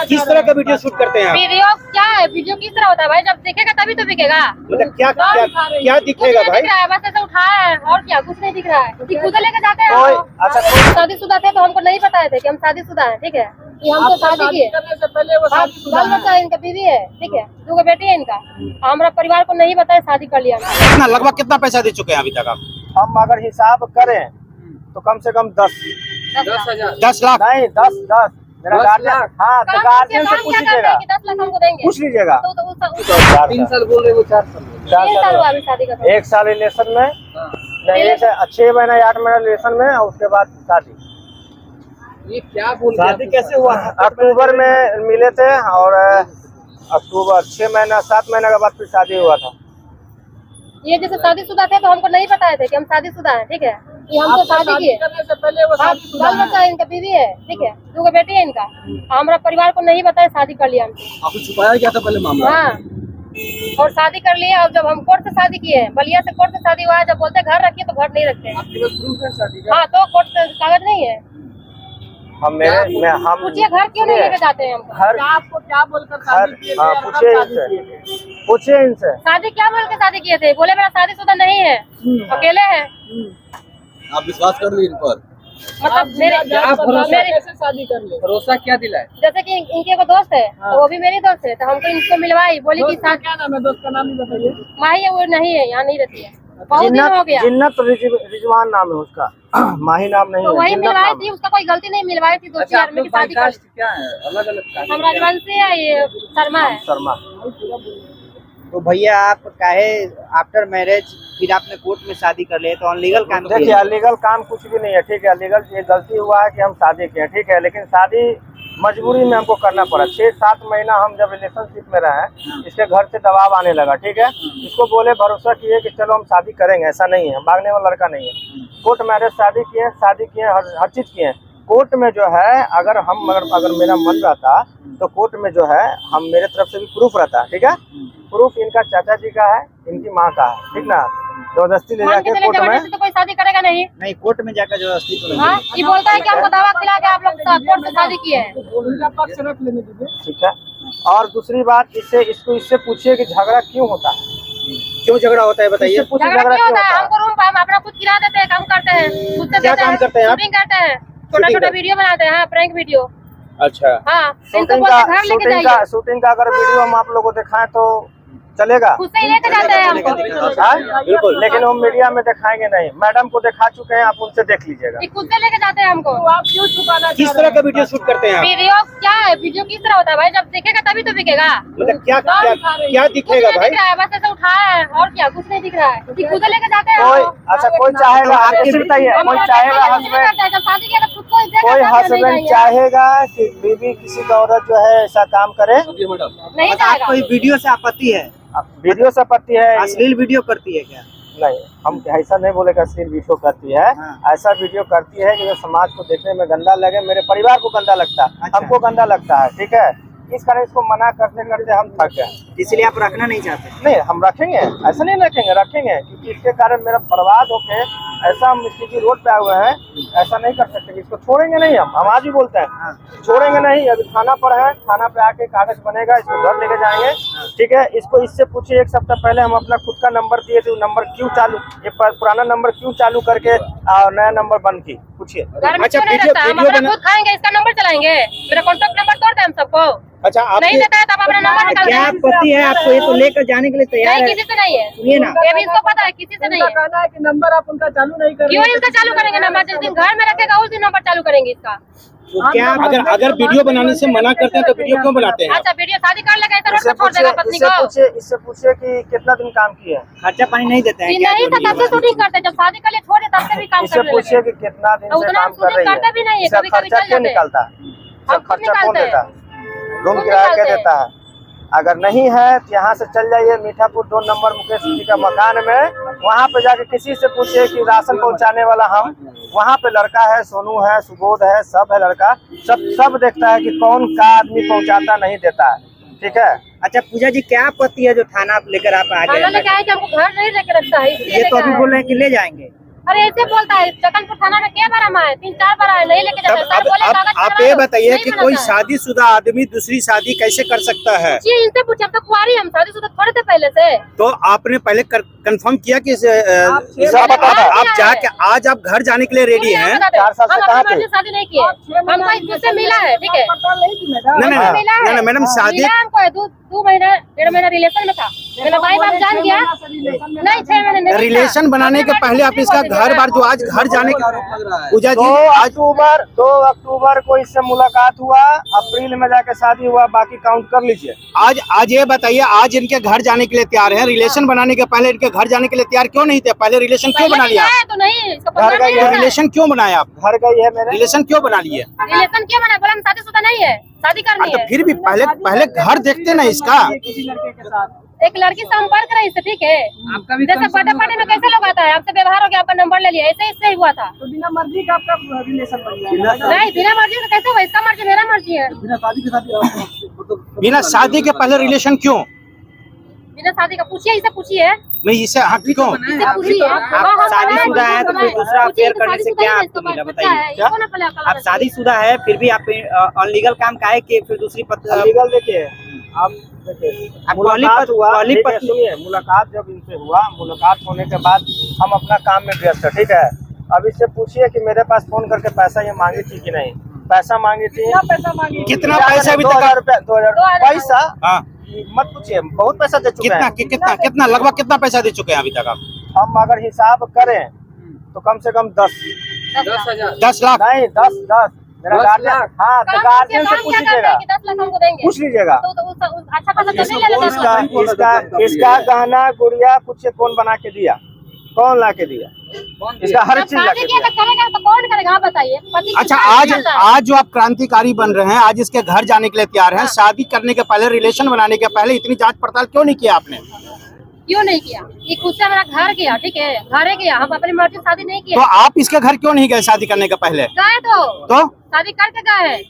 किस तरह का वीडियो शूट करते हैं आप? वीडियो क्या है? वीडियो किस तरह होता है भाई? जब दिखेगा तभी तो बिकेगा। मतलब क्या क्या दिखेगा भाई? दिख रहा है बस ऐसे उठाया है और क्या, कुछ नहीं दिख रहा है। खुद लेके जाते हैं। अच्छा शादीशुदा थे तो हमको नहीं बताए थे कि हम शादीशुदा है, ठीक है। ये हमको शादी किए, बाल बच्चा है, इनका बीवी है, ठीक है, 2 बेटी है इनका। हमारा परिवार को नहीं बताया, शादी कर लिया। कितना लगभग कितना पैसा दे चुके हैं अभी तक आप? हम अगर हिसाब करें तो कम से कम 10 लाख नहीं 10 मेरा गार्जियन। हाँ तो गार्जियन से पूछ लीजिएगा, 10 लाख हमको देंगे। पूछ लीजिएगा। तो 3 साल बोल रहे हो, 4 साल हुआ अभी शादी का। 1 साल रिलेशन में नहीं, 6 महीना 8 महीना रिलेशन में, और उसके बाद शादी। ये क्या बोल शादी कैसे हुआ? अक्टूबर में मिले थे और अक्टूबर 6 महीना 7 महीना के बाद फिर शादी हुआ था। ये जैसे शादीशुदा थे तो हमको नहीं बताए थे कि हम शादीशुदा हैं, ठीक है। ये हमको शादी किए, बाल बच्चा है, इनका बीवी है, ठीक है, 2 बेटी है इनका। हमारा परिवार को नहीं बताया, शादी कर लिया हमसे। आपको छुपाया क्या था पहले मामला? हाँ, और शादी कर लिए। और जब हम कोर्ट से शादी किए, बलिया से कोर्ट से शादी हुआ है, जब बोलते घर रखिए तो घर नहीं रखते। हाँ तो कोर्ट से कागज नहीं है। हम पूछिए घर क्यों नहीं लेके जाते हैं हमको? आपको क्या बोलकर पूछिए इनसे शादी क्या बोल के शादी किए थे? बोले मेरा शादीशुदा नहीं है, अकेले है। आप विश्वास कर ली इन पर? मतलब मेरे शादी कर ले, भरोसा क्या दिलाए? जैसे कि इनके को दोस्त है तो वो भी मेरी दोस्त है, तो हमको इनको मिलवाई, बोली कि साथ। क्या नाम है दोस्त का? नाम ही बताइए। माही है, वो नहीं है, यहाँ नहीं रहती है, बहुत दिन हो गया। जिन्नत रिजवान नाम है उसका, माही नाम नहीं तो है। वही मिलवाई थी, उसका कोई गलती नहीं, मिलवाई थी। 2 आदमी की शादी कर। क्या है? अलग अलग हम राजवंशी है, ये शर्मा है। शर्मा। तो भैया आप काहे आफ्टर मैरिज फिर आपने कोर्ट में शादी कर लिए, तो अनलीगल काम किया? देखिए अलीगल काम कुछ भी नहीं है, ठीक है। अलीगल ये गलती हुआ है कि हम शादी किए, ठीक है, लेकिन शादी मजबूरी में हमको करना पड़ा। 6-7 महीना हम जब रिलेशनशिप में रहे, इसके घर से दबाव आने लगा, ठीक है। इसको बोले, भरोसा किए कि चलो हम शादी करेंगे, ऐसा नहीं है, भागने वाला लड़का नहीं है। कोर्ट मैरिज शादी किए, हर चीज किए। कोर्ट में जो है अगर मेरा मन रहता तो कोर्ट में जो है हम मेरे तरफ से भी प्रूफ रहता, ठीक है। प्रूफ इनका चाचा जी का है, इनकी माँ का है, ठीक ना। जबरदस्ती ले जाके कोर्ट में तो कोई शादी करेगा नहीं। नहीं, कोर्ट में जाकर जबरदस्ती तो हाँ, ये बोलता है कि हमको दवा खिला के आप लोग कोर्ट से शादी किए हैं। ठीक है। और दूसरी बात, इससे पूछिए कि झगड़ा क्यों होता है, क्यों झगड़ा होता है बताइए? पूछिए झगड़ा क्यों होता है? हमको रूम हम अपना खुद किरा देते हैं, काम करते हैं, खुद से क्या काम करते हैं आप? शूटिंग करते हैं, छोटा वीडियो बनाते हैं। हाँ, प्रैंक वीडियो। अच्छा, हाँ, इनको बोलते घर लेके जाइए। शूटिंग का अगर वीडियो हम आप लोगों को दिखाएं तो चलेगा? खुद से ही लेके जाते हैं हमको। बिल्कुल, लेकिन हम मीडिया में दिखाएंगे नहीं। मैडम को दिखा चुके हैं, आप उनसे देख लीजिएगा। ये खुद से लेके जाते हैं हमको। आप क्यों छुपाना? किस तरह का वीडियो शूट करते हैं आप? वीडियो क्या है? वीडियो किस तरह होता है भाई? जब दिखेगा तभी तो बिकेगा। मतलब क्या दिखेगा भाई? दिख रहा है बस ऐसे उठाया है और क्या, कुछ नहीं दिख रहा है। खुद लेके जाते हैं। अच्छा, कोई चाहेगा, आपके बताइए, कोई चाहेगा हस्बैंड, शादी किया तो खुद को कोई हस्बैंड चाहेगा कि बीवी किसी का औरत जो है ऐसा काम करे? नहीं चाहेगा। कोई वीडियो से आपत्ति है? वीडियो से आपत्ति है? अश्लील वीडियो करती है क्या? नहीं, हम ऐसा नहीं बोले कि अश्लील वीडियो करती है। ऐसा वीडियो करती है कि जो समाज को देखने में गंदा लगे, मेरे परिवार को गंदा लगता है, हमको गंदा लगता है, ठीक है। इस कारण इसको मना करते करते हम थक गए, इसलिए आप रखना नहीं चाहते? नहीं, हम रखेंगे, ऐसा नहीं रखेंगे, क्योंकि इसके कारण मेरा बर्बाद होके ऐसा हम स्थिति रोड पे आए हुए हैं, ऐसा नहीं कर सकते। इसको छोड़ेंगे नहीं, हम आज ही बोलते हैं छोड़ेंगे नहीं। अभी थाना पर है, थाना पे आके कागज बनेगा, इसको घर लेके जाएंगे, ठीक है। इसको इससे पूछिए, 1 सप्ताह पहले हम अपना खुद का नंबर दिए थे, नंबर क्यों चालू, ये पुराना नंबर क्यों चालू करके नया नंबर बंद की, पूछिए। अच्छा, वीडियो खुद खाएंगे, इसका नंबर चलाएंगे, मेरा कॉन्टेक्ट नंबर तोड़ दे हम सबको। अच्छा, नहीं देता है तो अपना नंबर निकाल क्या आपत्ति है आपको? ये तो लेकर जाने के लिए तैयार नहीं, है? किसी से नहीं है। सुनिए ना, ये भी इसको पता है, किसी से नहीं है। कहना है कि नंबर आप उनका चालू नहीं कर क्यों इसका चालू करेंगे नंबर? जिस दिन घर में रखेगा उस दिन नंबर चालू करेंगे इसका। तो क्या अगर वीडियो बनाने से मना करते हैं तो वीडियो क्यों बनाते हैं? अच्छा, वीडियो शादी कर लेगा ऐसा रोड पे छोड़ देगा पत्नी को? इससे पूछिए कि कितना दिन काम किया? खर्चा पानी नहीं देते हैं? नहीं था तब से शूटिंग करते, जब शादी कर ले छोड़े तब से भी काम इससे करने पूछिए लगे। कि कितना दिन से उतना काम कर रही करते भी नहीं है, है, कभी-कभी खर्चा चल क्यों जाते हैं। निकलता है, हम सब खुद खर्चा कौन निकालते देता हैं। है? रूम खुद किराया क्या निकालते हैं। देता है? अगर नहीं है तो यहाँ से चल जाइए मीठापुर 2 नंबर मुकेश जी का मकान में, वहाँ पे जाके किसी से पूछिए कि राशन पहुँचाने वाला हम, वहाँ पे लड़का है, सोनू है, सुबोध है, सब है लड़का, सब देखता है कि कौन का आदमी पहुँचाता नहीं देता है, ठीक है। अच्छा पूजा जी, क्या आपत्ति है जो थाना लेकर आप आ खाना गए? लेके आए कि हमको घर नहीं लेके रखता है, ये तो अभी बोल रहे हैं कि ले जाएंगे। अरे ऐसे बोलता है, चकनपुर थाना में क्या बार हम आए, 3-4 बार आए, नहीं लेके जाते। सर बोले कागज आप बनवा ये दो, बताइए नहीं कि बनाता कोई है। शादीशुदा आदमी दूसरी शादी कैसे कर सकता है? जी इनसे पूछे, अब तो कुंवारी हम, शादीशुदा थोड़े थे पहले से। तो आपने पहले कंफर्म किया कि आप आप जाके आज आप घर जाने के लिए रेडी हैं? 4 साल से हम कहाँ अपनी मर्जी थे? से शादी नहीं किए, हमको एक दूसरे से मिला है, ठीक है। पड़ताल नहीं की मैडम। नहीं हमको मिला है। नहीं मैडम, शादी मिला हमको है, 2 महीना 1.5 महीना रिलेशन में था, मेरा भाई बाप जान गया। नहीं 6 महीने नहीं था। रिलेशन बनाने के पहले आप इसका घर बार जो आज घर जाने के पूजा जी 2 अक्टूबर को इससे मुलाकात हुआ, अप्रैल में जाके शादी हुआ, बाकी काउंट कर लीजिए। आज ये बताइए, आज इनके घर जाने के लिए तैयार हैं? रिलेशन बनाने के पहले इनके घर जाने के लिए तैयार क्यों नहीं थे? पहले रिलेशन क्यों बना लिया? तो नहीं, इसका घर पता गई नहीं है। है। रिलेशन क्यों बनाया आप? घर गई है मेरे। रिलेशन क्यों बना लिए? रिलेशन क्यों बना, बोला हम शादीशुदा नहीं है, शादी करनी तो है। फिर भी पहले घर देखते ना इसका। किसी लड़के के साथ एक लड़की संपर्क रही इससे, ठीक है। आपका भी जैसे बर्थडे पार्टी में कैसे लोग आता है, आपसे व्यवहार हो गया, आपका नंबर ले लिया, ऐसे इससे ही हुआ था। तो बिना मर्जी का आपका रिलेशन बन गया। नहीं बिना मर्जी का कैसे हुआ, इसका मर्जी मेरा मर्जी है। बिना शादी के साथ बिना शादी के पहले रिलेशन क्यों? बिना शादी का पूछिए, इसे पूछिए, नहीं इसे हक क्यों? इसे पूछिए। आप शादीशुदा हैं तो फिर दूसरा अफेयर करने से क्या आपको मिला, बताइए? आप शादीशुदा है फिर भी आप अनलीगल काम काहे कि फिर दूसरी पत्नी? लीगल देखिए, आप देखिए, मुलाकात हुआ, ठीक है, सुनिए, मुलाकात जब इनसे हुआ, मुलाकात होने के बाद हम अपना काम में व्यस्त है, ठीक है। अब इससे पूछिए कि मेरे पास फोन करके पैसा ये मांगी थी कि नहीं, पैसा मांगी थी। कितना पैसा मांगी? कितना पैसा अभी तक? 2000 रुपया, 2000 पैसा हाँ, मत पूछिए, बहुत पैसा दे चुके हैं। कितना लगभग कितना पैसा दे चुके हैं अभी तक आप? हम अगर हिसाब करें तो कम से कम 10 10 लाख? नहीं 10 मेरा गार्जियन, हाँ तो गार्जियन से पूछ लीजिएगा, 10 लाख हमको देंगे पूछ लीजिएगा। अच्छा खासा तो नहीं ले लेते 10 लाख। इसका गहना गुड़िया पूछिए कौन बना के दिया, कौन ला के दिया, इसका हर चीज ला शादी के किया दिया। तो करेगा तो कौन करेगा, आप बताइए। पति की अच्छा शादी करता है। आज जो आप क्रांतिकारी बन रहे हैं, आज इसके घर जाने के लिए तैयार हैं, शादी करने के पहले, रिलेशन बनाने के पहले इतनी जांच पड़ताल क्यों नहीं किया आपने? क्यों नहीं किया? ये खुद से हमारा घर गया, ठीक है, घरे गया, हम अपनी मर्जी से शादी नहीं तो किए। आप इसके घर क्यों नहीं गए शादी करने के पहले? गए तो तो शादी करके गए हैं।